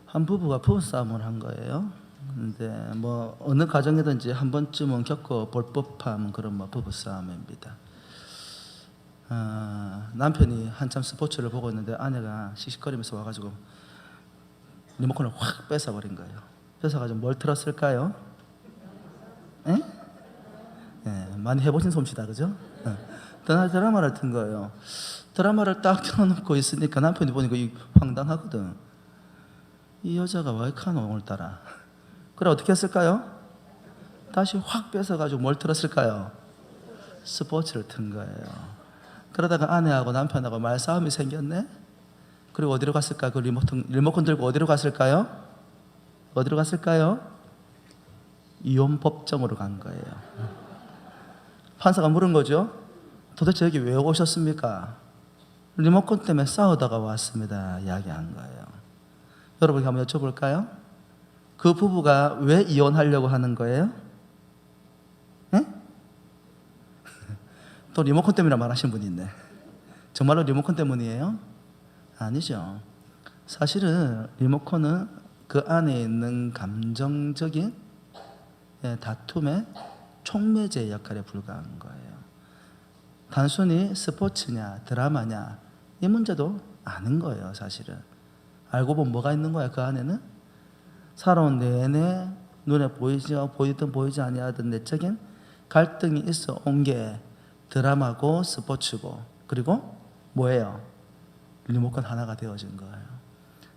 한 부부가 부부싸움을 한 거예요. 근데 뭐 어느 가정이든지 한 번쯤은 겪어볼 법한 그런 뭐 부부싸움입니다. 남편이 한참 스포츠를 보고 있는데 아내가 씩씩거리면서 와가지고 리모컨을 확 뺏어버린 거예요. 뺏어가지고 뭘 틀었을까요? 에? 예, 많이 해보신 솜씨다, 그죠? 드라마를 튼 거예요. 드라마를 딱 틀어놓고 있으니까 남편이 보니까 황당하거든. 이 여자가 왜 카노 오늘따라. 그래 어떻게 했을까요? 다시 확 뺏어가지고 뭘 틀었을까요? 스포츠를 튼 거예요. 그러다가 아내하고 남편하고 말싸움이 생겼네. 그리고 어디로 갔을까? 그 리모컨 들고 어디로 갔을까요? 어디로 갔을까요? 이혼 법정으로 간 거예요. 판사가 물은 거죠. 도대체 여기 왜 오셨습니까? 리모컨 때문에 싸우다가 왔습니다. 이야기한 거예요. 여러분 한번 여쭤볼까요? 그 부부가 왜 이혼하려고 하는 거예요? 예? 또 리모컨 때문이라 말하신 분이 있네. 정말로 리모컨 때문이에요? 아니죠. 사실은 리모컨은 그 안에 있는 감정적인 다툼의 촉매제 역할에 불과한 거예요. 단순히 스포츠냐 드라마냐 이 문제도 아는 거예요. 사실은 알고 보면 뭐가 있는 거야. 그 안에는 살아온 내내 눈에 보이든 보이지 아니하던 내적인 갈등이 있어 온 게 드라마고 스포츠고 그리고 뭐예요? 리모컨 하나가 되어진 거예요.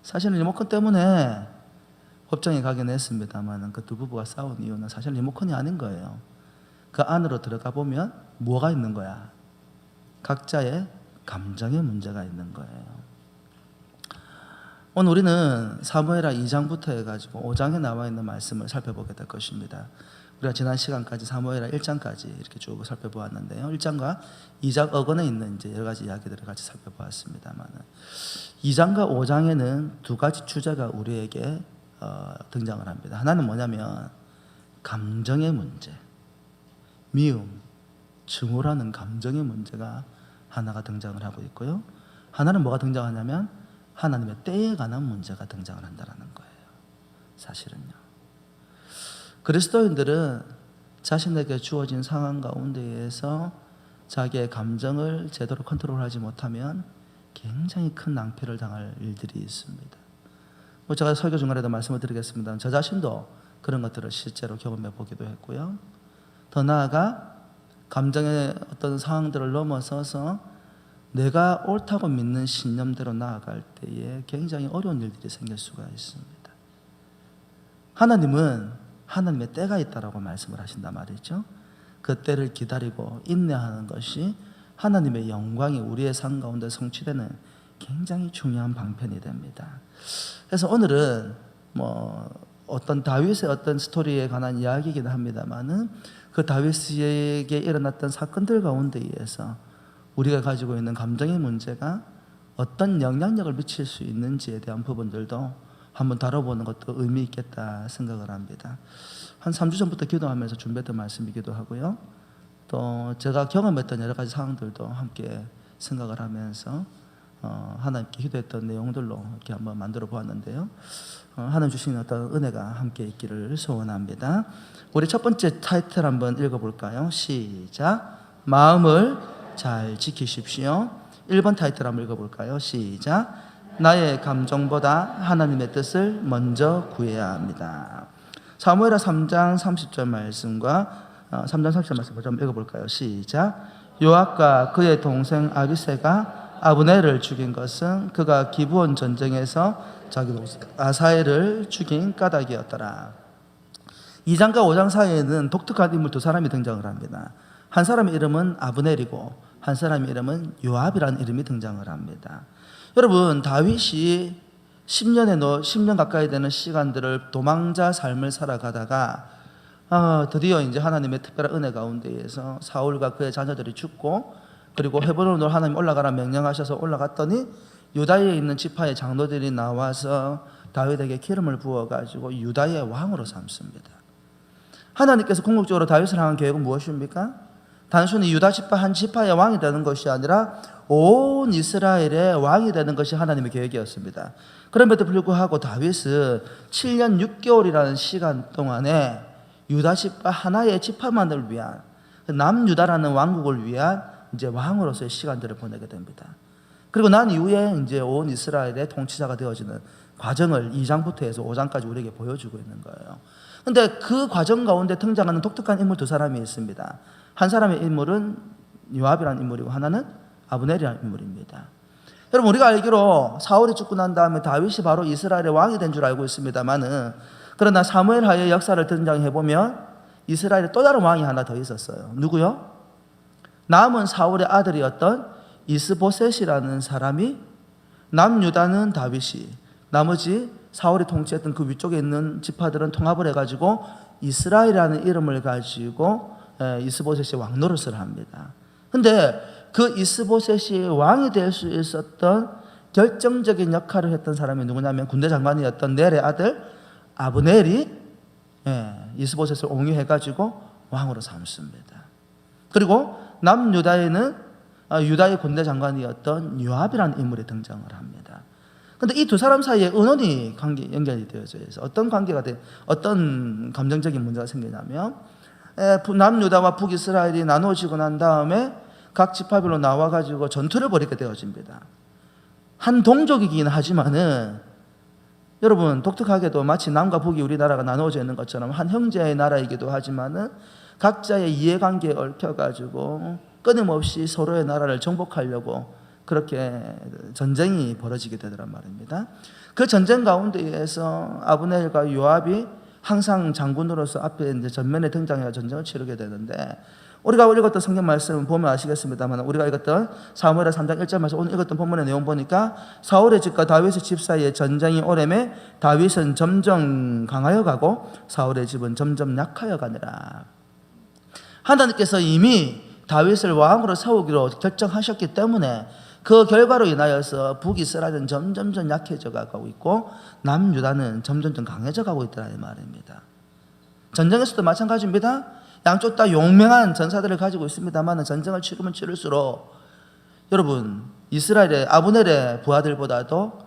사실은 리모컨 때문에 법정에 가긴 했습니다만 그 두 부부가 싸운 이유는 사실 리모컨이 아닌 거예요. 그 안으로 들어가 보면 뭐가 있는 거야? 각자의 감정의 문제가 있는 거예요. 오늘 우리는 사무엘하 2장부터 해가지고 5장에 나와 있는 말씀을 살펴보게 될 것입니다. 우리가 지난 시간까지 사무엘하 1장까지 이렇게 쭉 살펴보았는데요. 1장과 2장 어근에 있는 이제 여러 가지 이야기들을 같이 살펴보았습니다만 2장과 5장에는 두 가지 주제가 우리에게 등장을 합니다. 하나는 뭐냐면 감정의 문제, 미움, 증오라는 감정의 문제가 하나가 등장을 하고 있고요. 하나는 뭐가 등장하냐면 하나님의 때에 관한 문제가 등장을 한다는 거예요. 사실은요. 그리스도인들은 자신에게 주어진 상황 가운데에서 자기의 감정을 제대로 컨트롤하지 못하면 굉장히 큰 낭패를 당할 일들이 있습니다. 제가 설교 중간에도 말씀을 드리겠습니다. 저 자신도 그런 것들을 실제로 경험해 보기도 했고요. 더 나아가 감정의 어떤 상황들을 넘어서서 내가 옳다고 믿는 신념대로 나아갈 때에 굉장히 어려운 일들이 생길 수가 있습니다. 하나님은 하나님의 때가 있다라고 말씀을 하신단 말이죠. 그 때를 기다리고 인내하는 것이 하나님의 영광이 우리의 삶 가운데 성취되는 굉장히 중요한 방편이 됩니다. 그래서 오늘은 어떤 다윗의 어떤 스토리에 관한 이야기이긴 합니다만은 그 다윗에게 일어났던 사건들 가운데에서 우리가 가지고 있는 감정의 문제가 어떤 영향력을 미칠 수 있는지에 대한 부분들도 한번 다뤄보는 것도 의미 있겠다 생각을 합니다. 한 3주 전부터 기도하면서 준비했던 말씀이기도 하고요. 또 제가 경험했던 여러 가지 상황들도 함께 생각을 하면서 하나님께 기도했던 내용들로 이렇게 한번 만들어 보았는데요. 하나님 주신 어떤 은혜가 함께 있기를 소원합니다. 우리 첫 번째 타이틀 한번 읽어볼까요? 시작. 마음을 잘 지키십시오. 1번 타이틀 한번 읽어볼까요? 시작. 나의 감정보다 하나님의 뜻을 먼저 구해야 합니다. 사무엘하 3장 30절 말씀과 3장 30절 말씀 좀 읽어볼까요? 시작. 요압과 그의 동생 아비새가 아브넬을 죽인 것은 그가 기브온 전쟁에서 자기 동생 아사엘을 죽인 까닭이었더라. 2장과 5장 사이에는 독특한 인물 두 사람이 등장을 합니다. 한 사람의 이름은 아브넬이고 한 사람의 이름은 요압이라는 이름이 등장을 합니다. 여러분, 다윗이 10년 가까이 되는 시간들을 도망자 삶을 살아가다가 드디어 이제 하나님의 특별한 은혜 가운데에서 사울과 그의 자녀들이 죽고 그리고 헤브론으로 하나님 올라가라 명령하셔서 올라갔더니 유다에 있는 지파의 장로들이 나와서 다윗에게 기름을 부어가지고 유다의 왕으로 삼습니다. 하나님께서 궁극적으로 다윗을 향한 계획은 무엇입니까? 단순히 유다 지파 한 지파의 왕이 되는 것이 아니라 온 이스라엘의 왕이 되는 것이 하나님의 계획이었습니다. 그럼에도 불구하고 다윗은 7년 6개월이라는 시간 동안에 유다 지파 하나의 지파만을 위한 남유다라는 왕국을 위한 이제 왕으로서의 시간들을 보내게 됩니다. 그리고 난 이후에 이제 온 이스라엘의 통치자가 되어지는 과정을 2장부터 해서 5장까지 우리에게 보여주고 있는 거예요. 근데 그 과정 가운데 등장하는 독특한 인물 두 사람이 있습니다. 한 사람의 인물은 요압이라는 인물이고 하나는 아브넬이라는 인물입니다. 여러분, 우리가 알기로 사울이 죽고 난 다음에 다윗이 바로 이스라엘의 왕이 된 줄 알고 있습니다만은, 그러나 사무엘하의 역사를 등장해 보면 이스라엘에 또 다른 왕이 하나 더 있었어요. 누구요? 남은 사울의 아들이었던 이스보셋이라는 사람이, 남유다는 다윗이, 나머지 사울이 통치했던 그 위쪽에 있는 지파들은 통합을 해가지고 이스라엘이라는 이름을 가지고 이스보셋이 왕 노릇을 합니다. 근데 그 이스보셋이 왕이 될 수 있었던 결정적인 역할을 했던 사람이 누구냐면 군대 장관이었던 넬의 아들 아브넬이 이스보셋을 옹유해가지고 왕으로 삼습니다. 그리고 남유다에는 유다의 군대 장관이었던 요압이라는 인물이 등장을 합니다. 근데 이 두 사람 사이에 은원이 연결이 되어져 있어요. 어떤 감정적인 문제가 생기냐면, 남유다와 북이스라엘이 나눠지고 난 다음에 각 지파별로 나와가지고 전투를 벌이게 되어집니다. 한 동족이긴 하지만은, 여러분, 독특하게도 마치 남과 북이 우리나라가 나누어져 있는 것처럼 한 형제의 나라이기도 하지만은 각자의 이해관계에 얽혀가지고 끊임없이 서로의 나라를 정복하려고 그렇게 전쟁이 벌어지게 되더란 말입니다. 그 전쟁 가운데에서 아브넬과 요압이 항상 장군으로서 앞에 이제 전면에 등장해서 전쟁을 치르게 되는데, 우리가 읽었던 성경 말씀 보면 아시겠습니다만, 우리가 읽었던 사무엘하 3장 1절 말씀, 오늘 읽었던 본문의 내용 보니까 사울의 집과 다윗의 집 사이에 전쟁이 오래매 다윗은 점점 강하여 가고 사울의 집은 점점 약하여 가니라. 하나님께서 이미 다윗을 왕으로 세우기로 결정하셨기 때문에 그 결과로 인하여서 북이스라엘은 점점점 약해져 가고 있고 남유다는 점점점 강해져 가고 있다는 말입니다. 전쟁에서도 마찬가지입니다. 양쪽 다 용맹한 전사들을 가지고 있습니다만 전쟁을 치르면 치를수록, 여러분, 이스라엘의 아브넬의 부하들보다도,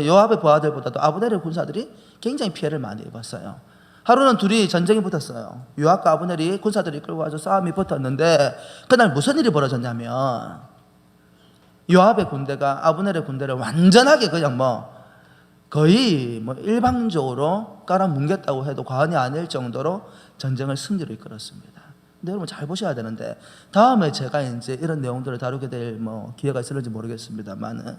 요압의 부하들보다도 아브넬의 군사들이 굉장히 피해를 많이 입었어요. 하루는 둘이 전쟁이 붙었어요. 요압과 아브넬이 군사들이 끌고 와서 싸움이 붙었는데, 그날 무슨 일이 벌어졌냐면 요압의 군대가 아브넬의 군대를 완전하게 그냥 거의 일방적으로 깔아뭉갰다고 해도 과언이 아닐 정도로 전쟁을 승리로 이끌었습니다. 근데 여러분 잘 보셔야 되는데, 다음에 제가 이제 이런 내용들을 다루게 될 기회가 있을지 모르겠습니다만은,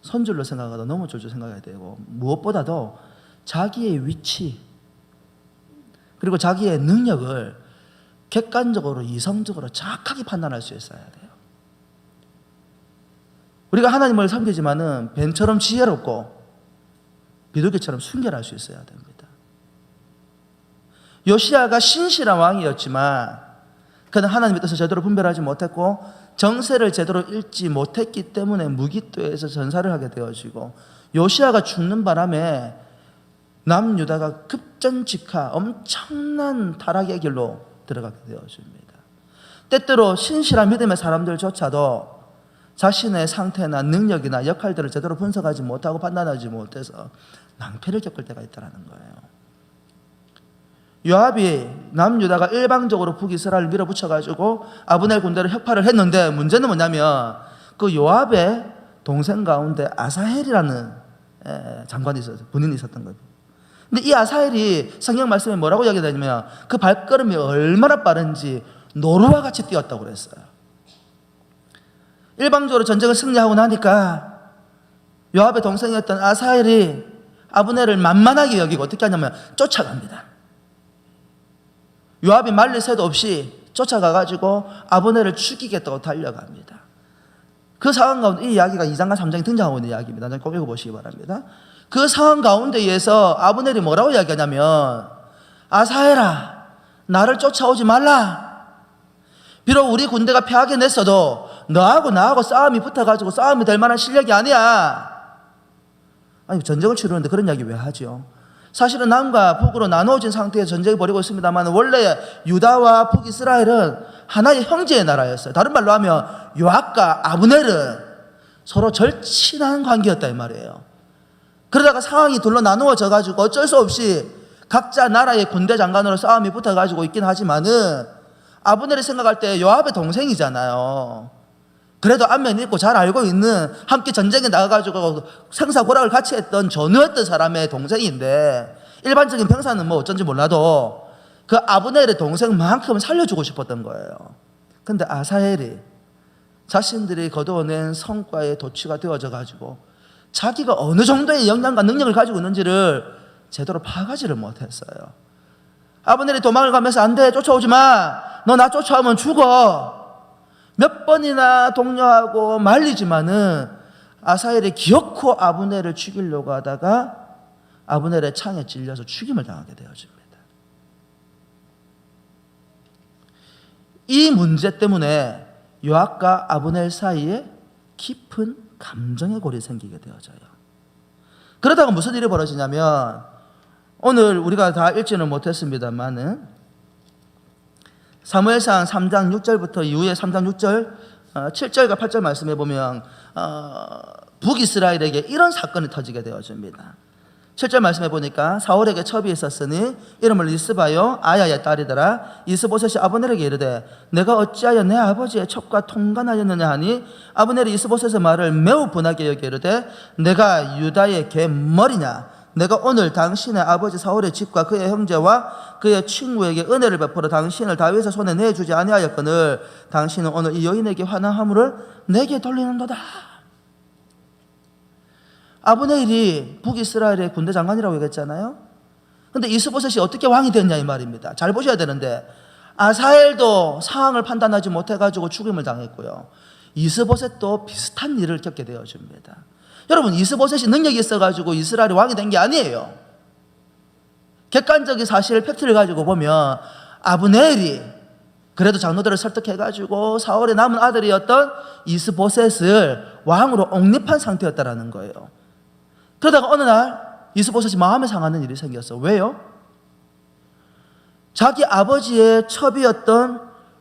선줄로 생각하다 넘어줄줄 생각해야 되고, 무엇보다도 자기의 위치 그리고 자기의 능력을 객관적으로 이성적으로 정확하게 판단할 수 있어야 돼요. 우리가 하나님을 섬기지만은 뱀처럼 지혜롭고 비둘기처럼 순결할 수 있어야 됩니다. 요시야가 신실한 왕이었지만 그는 하나님의 뜻을 제대로 분별하지 못했고 정세를 제대로 읽지 못했기 때문에 무기토에서 전사를 하게 되어지고, 요시야가 죽는 바람에 남유다가 급전직하 엄청난 타락의 길로 들어가게 되어집니다. 때때로 신실한 믿음의 사람들조차도 자신의 상태나 능력이나 역할들을 제대로 분석하지 못하고 판단하지 못해서 낭패를 겪을 때가 있다는 거예요. 요압이 남유다가 일방적으로 북이스라엘을 밀어붙여가지고 아브넬 군대를 혁파를 했는데, 문제는 뭐냐면 그 요압의 동생 가운데 아사헬이라는 장관이 있었어요. 군인이 있었던 거예요. 근데 이 아사헬이 성경 말씀에 뭐라고 이야기하냐면 그 발걸음이 얼마나 빠른지 노루와 같이 뛰었다고 그랬어요. 일방적으로 전쟁을 승리하고 나니까 요압의 동생이었던 아사헬이 아브넬을 만만하게 여기고 어떻게 하냐면 쫓아갑니다. 요압이 말릴 새도 없이 쫓아가가지고 아브넬을 죽이겠다고 달려갑니다. 그 상황 가운데 이 이야기가 2장과 3장에 등장하고 있는 이야기입니다. 꼭 읽어보시기 바랍니다. 그 상황 가운데에서 아브넬이 뭐라고 이야기하냐면, 아사헬아, 나를 쫓아오지 말라. 비록 우리 군대가 패하게 냈어도 너하고 나하고 싸움이 붙어가지고 싸움이 될 만한 실력이 아니야. 아니, 전쟁을 치르는데 그런 이야기 왜 하죠? 사실은 남과 북으로 나누어진 상태에서 전쟁을 벌이고 있습니다만 원래 유다와 북이스라엘은 하나의 형제의 나라였어요. 다른 말로 하면 요압과 아브넬은 서로 절친한 관계였다 이 말이에요. 그러다가 상황이 둘로 나누어져 가지고 어쩔 수 없이 각자 나라의 군대 장관으로 싸움이 붙어 가지고 있긴 하지만은 아브넬이 생각할 때 요압의 동생이잖아요. 그래도 안면이 있고 잘 알고 있는, 함께 전쟁에 나가가지고 생사고락을 같이 했던 전우였던 사람의 동생인데, 일반적인 병사는 뭐 어쩐지 몰라도 그 아브넬의 동생만큼 살려주고 싶었던 거예요. 근데 아사헬이 자신들이 거두어낸 성과에 도취가 되어져 가지고 자기가 어느 정도의 역량과 능력을 가지고 있는지를 제대로 파악하지를 못했어요. 아브넬이 도망을 가면서 안 돼, 쫓아오지 마, 너 나 쫓아오면 죽어, 몇 번이나 독려하고 말리지만은 아사헬이 기어코 아브넬을 죽이려고 하다가 아브넬의 창에 찔려서 죽임을 당하게 되어집니다. 이 문제 때문에 요압과 아브넬 사이에 깊은 감정의 골이 생기게 되어져요. 그러다가 무슨 일이 벌어지냐면, 오늘 우리가 다 읽지는 못했습니다만은 사무엘상 3장 6절부터 이후에 3장 6절, 7절과 8절 말씀해 보면 북이스라엘에게 이런 사건이 터지게 되어집니다. 7절 말씀해 보니까 사울에게 첩이 있었으니 이름을 리스바요 아야의 딸이더라. 이스보셋이 아브넬에게 이르되 내가 어찌하여 내 아버지의 첩과 통관하였느냐 하니 아브넬이 이스보셋의 말을 매우 분하게 여겨 이르되 내가 유다의 갯머리냐, 내가 오늘 당신의 아버지 사울의 집과 그의 형제와 그의 친구에게 은혜를 베풀어 당신을 다윗의 손에 내주지 아니하였거늘 당신은 오늘 이 여인에게 화난 화물을 내게 돌리는도다. 아브넬이 북이스라엘의 군대 장관이라고 얘기했잖아요. 근데 이스보셋이 어떻게 왕이 됐냐 이 말입니다. 잘 보셔야 되는데, 아사헬도 상황을 판단하지 못해가지고 죽임을 당했고요, 이스보셋도 비슷한 일을 겪게 되어집니다. 여러분, 이스보셋이 능력이 있어가지고 이스라엘이 왕이 된 게 아니에요. 객관적인 사실, 팩트를 가지고 보면 아브넬이 그래도 장로들을 설득해가지고 사울의 남은 아들이었던 이스보셋을 왕으로 옹립한 상태였다라는 거예요. 그러다가 어느 날 이스보셋이 마음에 상하는 일이 생겼어. 왜요? 자기 아버지의 첩이었던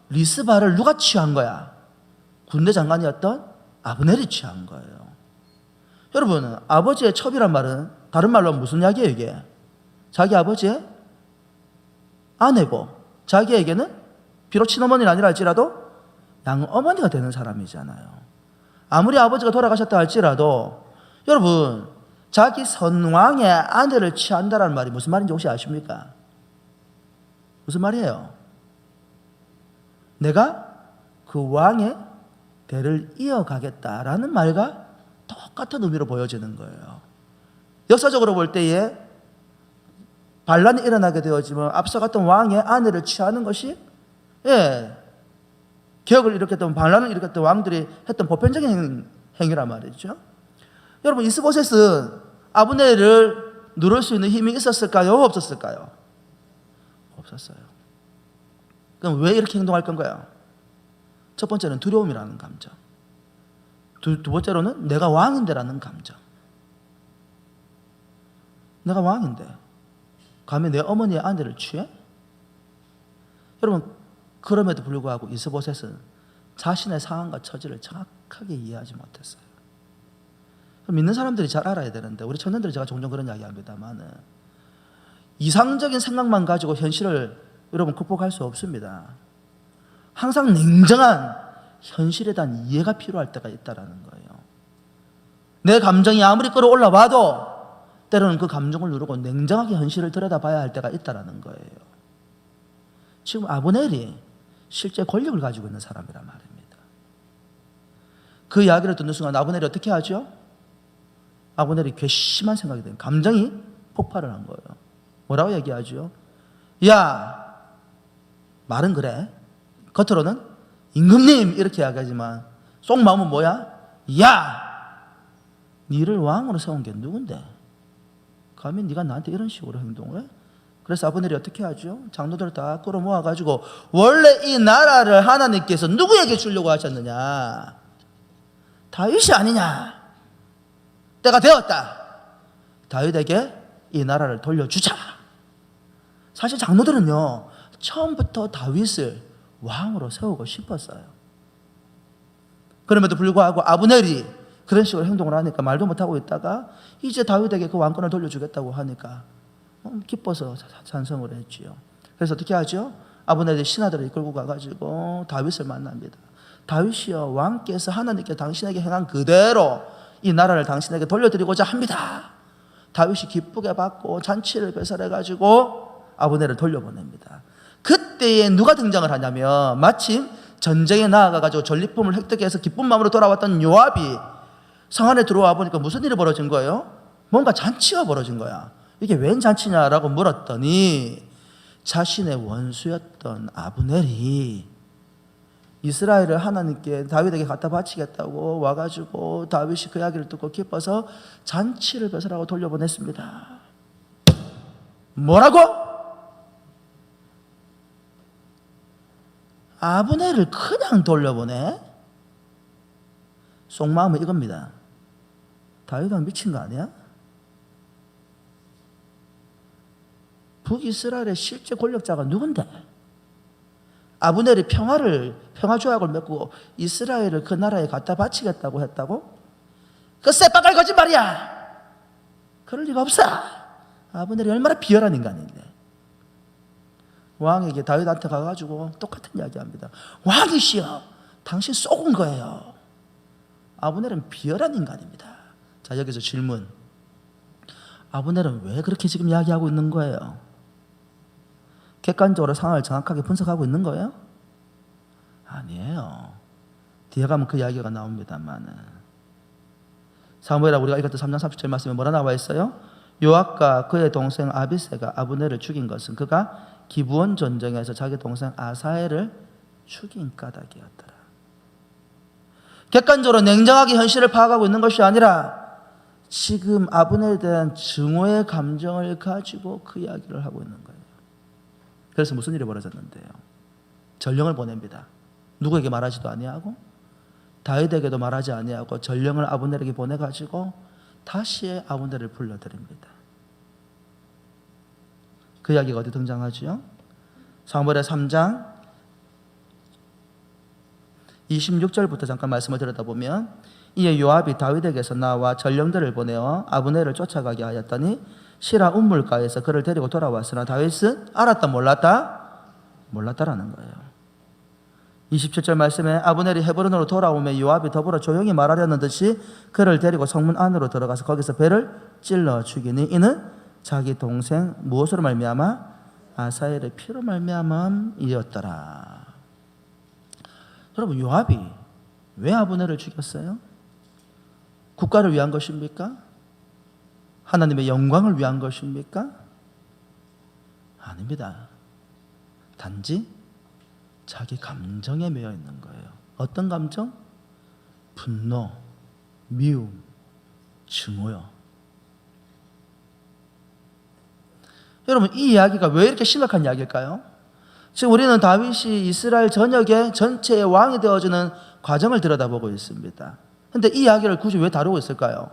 리스바를 누가 취한 거야? 군대 장관이었던 아브넬이 취한 거예요. 여러분, 아버지의 첩이란 말은 다른 말로 무슨 이야기예요 이게? 자기 아버지의 아내고 자기에게는 비록 친어머니는 아니라 할지라도 양어머니가 되는 사람이잖아요. 아무리 아버지가 돌아가셨다 할지라도 여러분, 자기 선왕의 아내를 취한다는 말이 무슨 말인지 혹시 아십니까? 무슨 말이에요? 내가 그 왕의 대를 이어가겠다라는 말과 똑같은 의미로 보여지는 거예요. 역사적으로 볼 때에 반란이 일어나게 되어지면 앞서갔던 왕의 아내를 취하는 것이 개혁을 일으켰던, 반란을 일으켰던 왕들이 했던 보편적인 행위란 말이죠. 여러분, 이스보셋은 아브넬을 누를 수 있는 힘이 있었을까요? 없었을까요? 없었어요. 그럼 왜 이렇게 행동할 건가요? 첫 번째는 두려움이라는 감정, 두 번째로는 내가 왕인데라는 감정. 내가 왕인데 감히 내 어머니의 아내를 취해? 여러분, 그럼에도 불구하고 이스보셋은 자신의 상황과 처지를 정확하게 이해하지 못했어요. 믿는 사람들이 잘 알아야 되는데, 우리 청년들이 제가 종종 그런 이야기 합니다만, 이상적인 생각만 가지고 현실을 여러분 극복할 수 없습니다. 항상 냉정한 현실에 대한 이해가 필요할 때가 있다는 거예요. 내 감정이 아무리 끌어올라 봐도 때로는 그 감정을 누르고 냉정하게 현실을 들여다봐야 할 때가 있다는 거예요. 지금 아브넬이 실제 권력을 가지고 있는 사람이란 말입니다. 그 이야기를 듣는 순간 아브넬이 어떻게 하죠? 아브넬이 괘씸한 생각이 돼요. 감정이 폭발을 한 거예요. 뭐라고 얘기하죠? 야, 말은 그래, 겉으로는 임금님 이렇게 이야기하지만 속마음은 뭐야? 야, 니를 왕으로 세운 게 누군데 감히 네가 나한테 이런 식으로 행동을 해? 그래서 아브넬이 어떻게 하죠? 장로들을 다 끌어모아가지고 원래 이 나라를 하나님께서 누구에게 주려고 하셨느냐? 다윗이 아니냐? 때가 되었다. 다윗에게 이 나라를 돌려주자. 사실 장로들은요, 처음부터 다윗을 왕으로 세우고 싶었어요. 그럼에도 불구하고 아브넬이 그런 식으로 행동을 하니까 말도 못하고 있다가 이제 다윗에게 그 왕권을 돌려주겠다고 하니까 기뻐서 찬성을 했지요. 그래서 어떻게 하죠? 아브넬이 신하들을 이끌고 가가지고 다윗을 만납니다. 다윗이여, 왕께서 하나님께 당신에게 행한 그대로 이 나라를 당신에게 돌려드리고자 합니다. 다윗이 기쁘게 받고 잔치를 배설해가지고 아브넬을 돌려보냅니다. 그때에 누가 등장을 하냐면 마침 전쟁에 나아가가지고 전리품을 획득해서 기쁜 마음으로 돌아왔던 요압이 성 안에 들어와 보니까 무슨 일이 벌어진 거예요? 뭔가 잔치가 벌어진 거야. 이게 웬 잔치냐라고 물었더니 자신의 원수였던 아브넬이 이스라엘을 하나님께 다윗에게 갖다 바치겠다고 와가지고 다윗이 그 이야기를 듣고 기뻐서 잔치를 배설하고 돌려보냈습니다. 뭐라고? 아브넬을 그냥 돌려보내? 속마음은 이겁니다. 다윗은 미친 거 아니야? 북이스라엘의 실제 권력자가 누군데? 아브넬이 평화 조약을 맺고 이스라엘을 그 나라에 갖다 바치겠다고 했다고? 그 새빨간 거짓말이야. 그럴 리가 없어. 아브넬이 얼마나 비열한 인간인데. 왕에게 다윗한테 가가지고 똑같은 이야기합니다. 왕이시여, 당신 쏘은 거예요. 아브넬은 비열한 인간입니다. 자, 여기서 질문. 아브넬은 왜 그렇게 지금 이야기하고 있는 거예요? 객관적으로 상황을 정확하게 분석하고 있는 거예요? 아니에요. 뒤에 가면 그 이야기가 나옵니다만은. 사무엘하 우리가 읽었던 3장 30절 말씀에 뭐라 나와 있어요? 요압과 그의 동생 아비새가 아브넬을 죽인 것은 그가 기브온 전쟁에서 자기 동생 아사엘을 죽인 까닭이었더라. 객관적으로 냉정하게 현실을 파악하고 있는 것이 아니라 지금 아브넬에 대한 증오의 감정을 가지고 그 이야기를 하고 있는 거예요. 그래서 무슨 일이 벌어졌는데요? 전령을 보냅니다. 누구에게 말하지도 아니하고 다윗에게도 말하지 아니하고 전령을 아브넬에게 보내가지고 다시 아브넬을 불러드립니다. 그 이야기가 어디 등장하죠? 사무엘하 3장 26절부터 잠깐 말씀을 들여다보면 이에 요압이 다윗에게서 나와 전령들을 보내어 아브넬을 쫓아가게 하였더니 시라 운물가에서 그를 데리고 돌아왔으나 다윗은 알았다 몰랐다? 몰랐다라는 거예요. 27절 말씀에 아브넬이 헤브론으로 돌아오며 요압이 더불어 조용히 말하려는 듯이 그를 데리고 성문 안으로 들어가서 거기서 배를 찔러 죽이니 이는 자기 동생 무엇으로 말미암아? 아사엘의 피로 말미암음이었더라. 여러분, 요압이 왜 아브넬을 죽였어요? 국가를 위한 것입니까? 하나님의 영광을 위한 것입니까? 아닙니다. 단지 자기 감정에 매여 있는 거예요. 어떤 감정? 분노, 미움, 증오요. 여러분, 이 이야기가 왜 이렇게 심각한 이야기일까요? 지금 우리는 다윗이 이스라엘 전역의 전체의 왕이 되어주는 과정을 들여다보고 있습니다. 그런데 이 이야기를 굳이 왜 다루고 있을까요?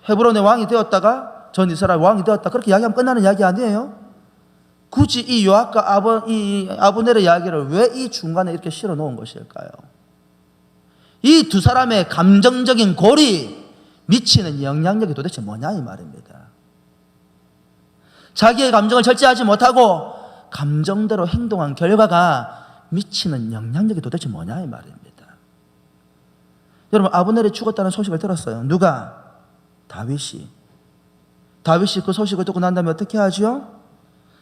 헤브론의 왕이 되었다가 전 이스라엘 왕이 되었다, 그렇게 이야기하면 끝나는 이야기 아니에요? 굳이 이 요압과 이 아브넬의 이야기를 왜 이 중간에 이렇게 실어 놓은 것일까요? 이 두 사람의 감정적인 골이 미치는 영향력이 도대체 뭐냐 이 말입니다. 자기의 감정을 절제하지 못하고 감정대로 행동한 결과가 미치는 영향력이 도대체 뭐냐 이 말입니다. 여러분, 아브넬이 죽었다는 소식을 들었어요. 누가? 다윗이 그 소식을 듣고 난 다음에 어떻게 하죠?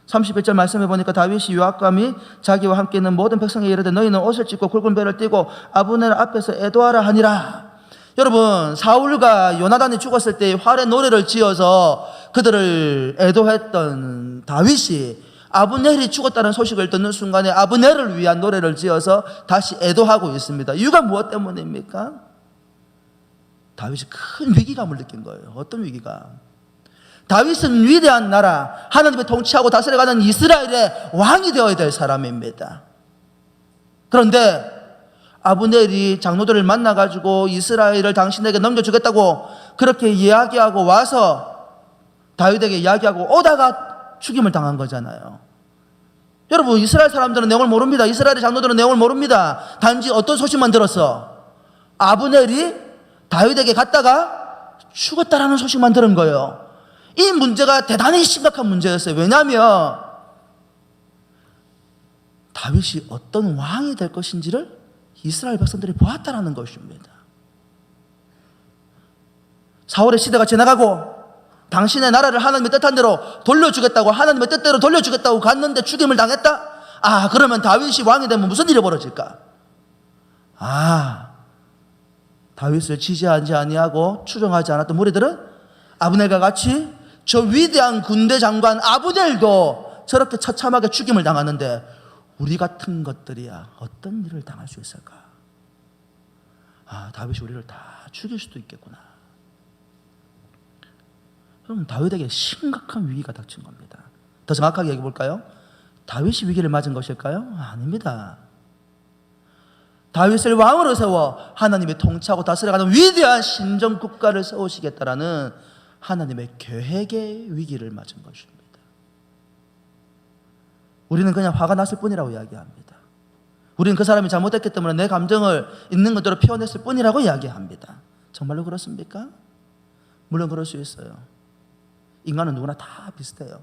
31절 말씀해 보니까 다윗이 요압과 및 자기와 함께 있는 모든 백성에 이르되 너희는 옷을 찢고 굵은 배를 띠고 아브넬 앞에서 애도하라 하니라. 여러분, 사울과 요나단이 죽었을 때 활의 노래를 지어서 그들을 애도했던 다윗이 아브넬이 죽었다는 소식을 듣는 순간에 아브넬을 위한 노래를 지어서 다시 애도하고 있습니다. 이유가 무엇 때문입니까? 다윗이 큰 위기감을 느낀 거예요. 어떤 위기감? 다윗은 위대한 나라, 하나님의 통치하고 다스려가는 이스라엘의 왕이 되어야 될 사람입니다. 그런데 아브넬이 장로들을 만나가지고 이스라엘을 당신에게 넘겨주겠다고 그렇게 이야기하고 와서 다윗에게 이야기하고 오다가 죽임을 당한 거잖아요. 여러분, 이스라엘 사람들은 내용을 모릅니다. 이스라엘의 장로들은 내용을 모릅니다. 단지 어떤 소식만 들었어? 아브넬이 다윗에게 갔다가 죽었다라는 소식만 들은 거예요. 이 문제가 대단히 심각한 문제였어요. 왜냐하면 다윗이 어떤 왕이 될 것인지를 이스라엘 백성들이 보았다라는 것입니다. 사울의 시대가 지나가고 당신의 나라를 하나님의 뜻한 대로 돌려주겠다고, 하나님의 뜻대로 돌려주겠다고 갔는데 죽임을 당했다? 그러면 다윗이 왕이 되면 무슨 일이 벌어질까? 다윗을 지지하지 아니하고 추종하지 않았던 무리들은 아브넬과 같이 저 위대한 군대 장관 아브넬도 저렇게 처참하게 죽임을 당하는데 우리 같은 것들이야 어떤 일을 당할 수 있을까? 다윗이 우리를 다 죽일 수도 있겠구나. 그럼 다윗에게 심각한 위기가 닥친 겁니다. 더 정확하게 얘기해 볼까요? 다윗이 위기를 맞은 것일까요? 아닙니다. 다윗을 왕으로 세워 하나님이 통치하고 다스려가는 위대한 신정 국가를 세우시겠다라는 하나님의 계획의 위기를 맞은 것입니다. 우리는 그냥 화가 났을 뿐이라고 이야기합니다. 우리는 그 사람이 잘못했기 때문에 내 감정을 있는 것대로 표현했을 뿐이라고 이야기합니다. 정말로 그렇습니까? 물론 그럴 수 있어요. 인간은 누구나 다 비슷해요.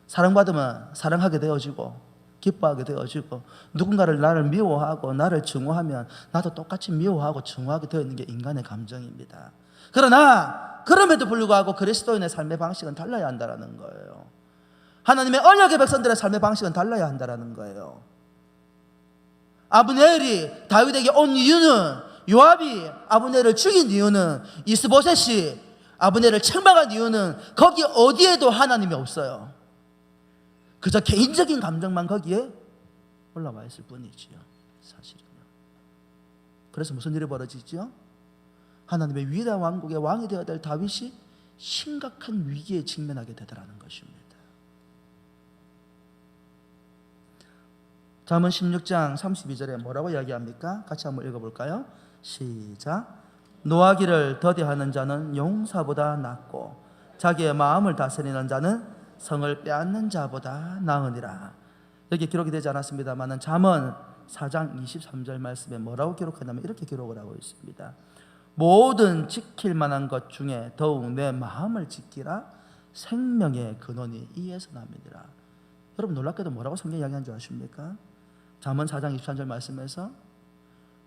사랑받으면 사랑하게 되어지고 기뻐하게 되어지고, 누군가를 나를 미워하고 나를 증오하면 나도 똑같이 미워하고 증오하게 되어 있는 게 인간의 감정입니다. 그러나 그럼에도 불구하고 그리스도인의 삶의 방식은 달라야 한다는 거예요. 하나님의 언약의 백성들의 삶의 방식은 달라야 한다는 거예요. 아브넬이 다윗에게 온 이유는, 요압이 아브넬을 죽인 이유는, 이스보셋이 아브넬을 책망한 이유는 거기 어디에도 하나님이 없어요. 그저 개인적인 감정만 거기에 올라와 있을 뿐이지요, 사실은요. 그래서 무슨 일이 벌어지죠? 하나님의 위대한 왕국의 왕이 되어야 될 다윗이 심각한 위기에 직면하게 되더라는 것입니다. 잠언 16장 32절에 뭐라고 이야기합니까? 같이 한번 읽어볼까요? 시작. 노하기를 더디하는 자는 용사보다 낫고 자기의 마음을 다스리는 자는 성을 빼앗는 자보다 나으니라. 여기 기록이 되지 않았습니다만 잠언 4장 23절 말씀에 뭐라고 기록하냐면 이렇게 기록을 하고 있습니다. 모든 지킬 만한 것 중에 더욱 내 마음을 지키라. 생명의 근원이 이에서 납니다라. 여러분, 놀랍게도 뭐라고 성경이 이야기한 줄 아십니까? 잠언 4장 23절 말씀에서